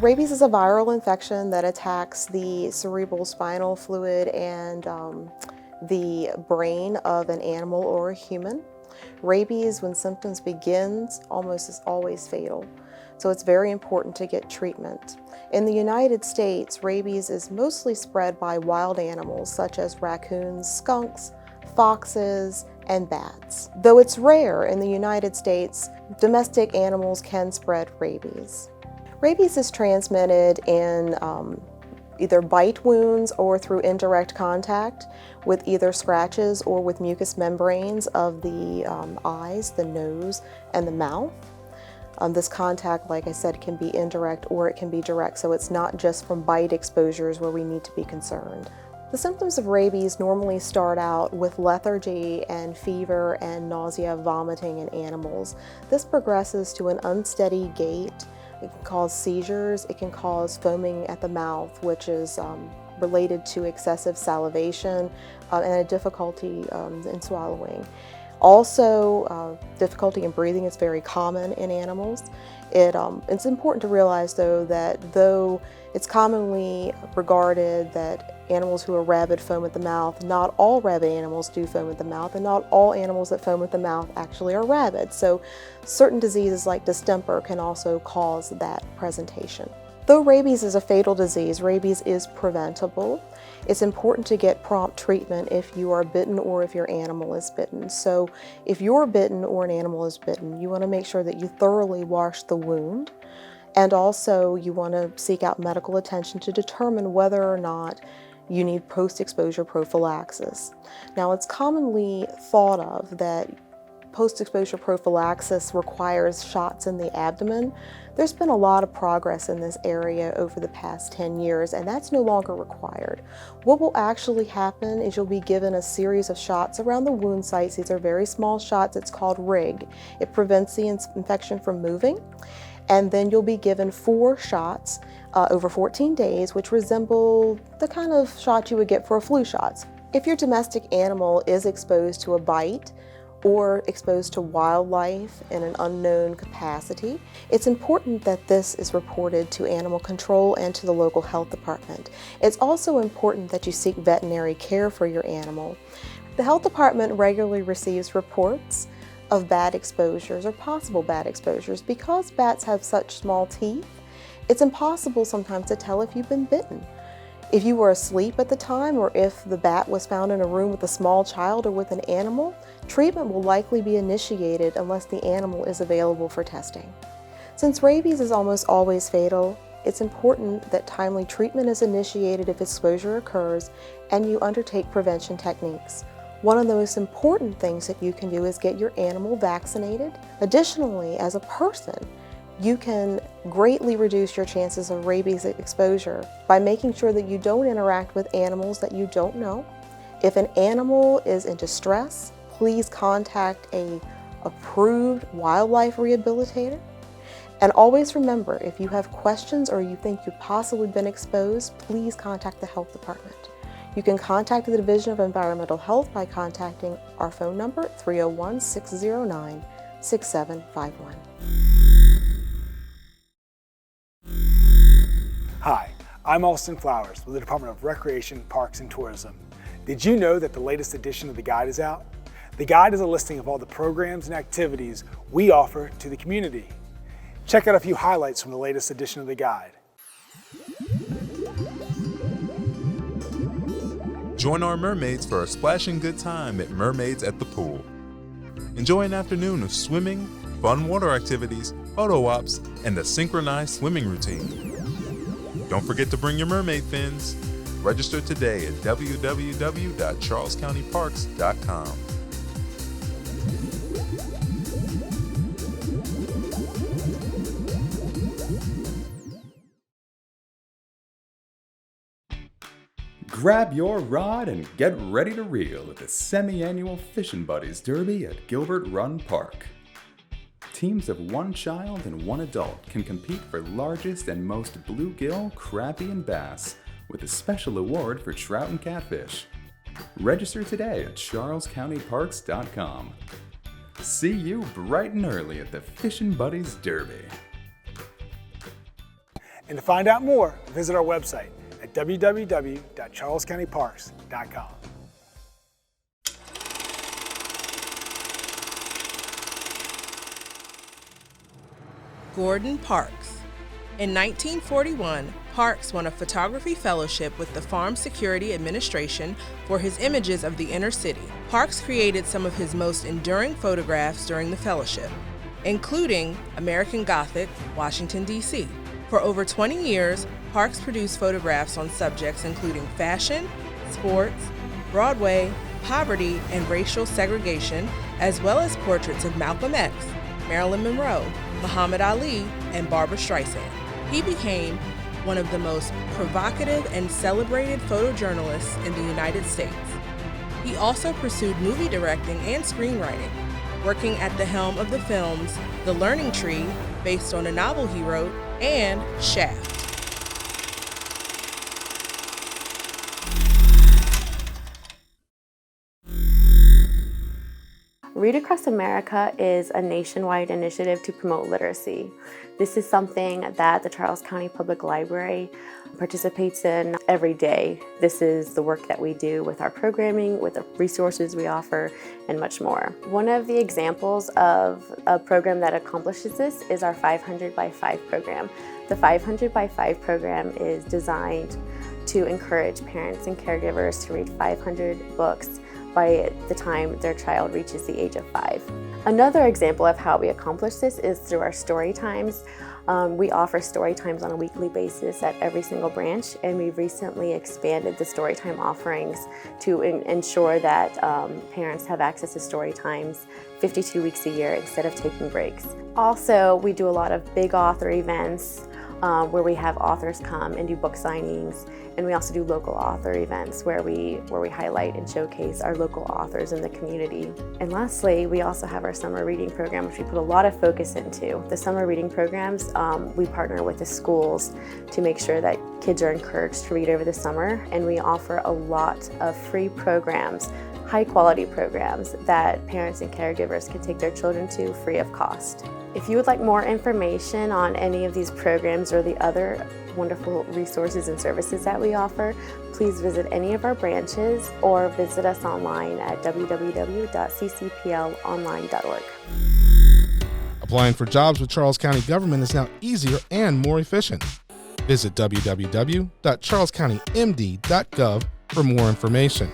Rabies is a viral infection that attacks the cerebral spinal fluid and the brain of an animal or a human. Rabies, when symptoms begins, almost is always fatal. So it's very important to get treatment. In the United States, rabies is mostly spread by wild animals such as raccoons, skunks, foxes, and bats. Though it's rare in the United States, domestic animals can spread rabies. Rabies is transmitted in either bite wounds or through indirect contact with either scratches or with mucous membranes of the eyes, the nose, and the mouth. This contact, like I said, can be indirect or it can be direct, so it's not just from bite exposures where we need to be concerned. The symptoms of rabies normally start out with lethargy and fever and nausea, vomiting in animals. This progresses to an unsteady gait. It can cause seizures, it can cause foaming at the mouth, which is related to excessive salivation and a difficulty in swallowing. Also, difficulty in breathing is very common in animals. It's important to realize, though, that though it's commonly regarded that animals who are rabid foam at the mouth, not all rabid animals do foam at the mouth, and not all animals that foam at the mouth actually are rabid. So certain diseases like distemper can also cause that presentation. Though rabies is a fatal disease, rabies is preventable. It's important to get prompt treatment if you are bitten or if your animal is bitten. So if you're bitten or an animal is bitten, you want to make sure that you thoroughly wash the wound. And also you want to seek out medical attention to determine whether or not you need post-exposure prophylaxis. Now, it's commonly thought of that post-exposure prophylaxis requires shots in the abdomen. There's been a lot of progress in this area over the past 10 years, and that's no longer required. What will actually happen is you'll be given a series of shots around the wound sites. These are very small shots. It's called RIG. It prevents the infection from moving. And then you'll be given 4 shots over 14 days, which resemble the kind of shot you would get for a flu shot. If your domestic animal is exposed to a bite or exposed to wildlife in an unknown capacity, it's important that this is reported to animal control and to the local health department. It's also important that you seek veterinary care for your animal. The health department regularly receives reports of bad exposures or possible bad exposures. Because bats have such small teeth, it's impossible sometimes to tell if you've been bitten. If you were asleep at the time, or if the bat was found in a room with a small child or with an animal, treatment will likely be initiated unless the animal is available for testing. Since rabies is almost always fatal, it's important that timely treatment is initiated if exposure occurs and you undertake prevention techniques. One of the most important things that you can do is get your animal vaccinated. Additionally, as a person, you can greatly reduce your chances of rabies exposure by making sure that you don't interact with animals that you don't know. If an animal is in distress, please contact an approved wildlife rehabilitator. And always remember, if you have questions or you think you've possibly been exposed, please contact the health department. You can contact the Division of Environmental Health by contacting our phone number, 301-609-6751. Hi, I'm Austin Flowers with the Department of Recreation, Parks, and Tourism. Did you know that the latest edition of the guide is out? The guide is a listing of all the programs and activities we offer to the community. Check out a few highlights from the latest edition of the guide. Join our mermaids for a splashing good time at Mermaids at the Pool. Enjoy an afternoon of swimming, fun water activities, photo ops, and a synchronized swimming routine. Don't forget to bring your mermaid fins. Register today at www.charlescountyparks.com. Grab your rod and get ready to reel at the semi-annual Fishin' Buddies Derby at Gilbert Run Park. Teams of 1 child and 1 adult can compete for largest and most bluegill, crappie, and bass, with a special award for trout and catfish. Register today at charlescountyparks.com. See you bright and early at the Fishin' Buddies Derby. And to find out more, visit our website at www.charlescountyparks.com. Gordon Parks. In 1941, Parks won a photography fellowship with the Farm Security Administration for his images of the inner city. Parks created some of his most enduring photographs during the fellowship, including American Gothic, Washington, D.C. For over 20 years, Parks produced photographs on subjects including fashion, sports, Broadway, poverty, and racial segregation, as well as portraits of Malcolm X, Marilyn Monroe, Muhammad Ali, and Barbra Streisand. He became one of the most provocative and celebrated photojournalists in the United States. He also pursued movie directing and screenwriting, working at the helm of the films The Learning Tree, based on a novel he wrote, and Shaft. Read Across America is a nationwide initiative to promote literacy. This is something that the Charles County Public Library participates in every day. This is the work that we do with our programming, with the resources we offer, and much more. One of the examples of a program that accomplishes this is our 500 by 5 program. The 500 by 5 program is designed to encourage parents and caregivers to read 500 books by the time their child reaches the age of 5. Another example of how we accomplish this is through our story times. We offer story times on a weekly basis at every single branch, and we've recently expanded the story time offerings to ensure that parents have access to story times 52 weeks a year instead of taking breaks. Also, we do a lot of big author events where we have authors come and do book signings, and we also do local author events where we highlight and showcase our local authors in the community. And lastly, we also have our summer reading program, which we put a lot of focus into. The summer reading programs, we partner with the schools to make sure that kids are encouraged to read over the summer, and we offer a lot of free programs, high quality programs that parents and caregivers can take their children to free of cost. If you would like more information on any of these programs or the other wonderful resources and services that we offer, please visit any of our branches or visit us online at www.ccplonline.org. Applying for jobs with Charles County government is now easier and more efficient. Visit www.charlescountymd.gov for more information.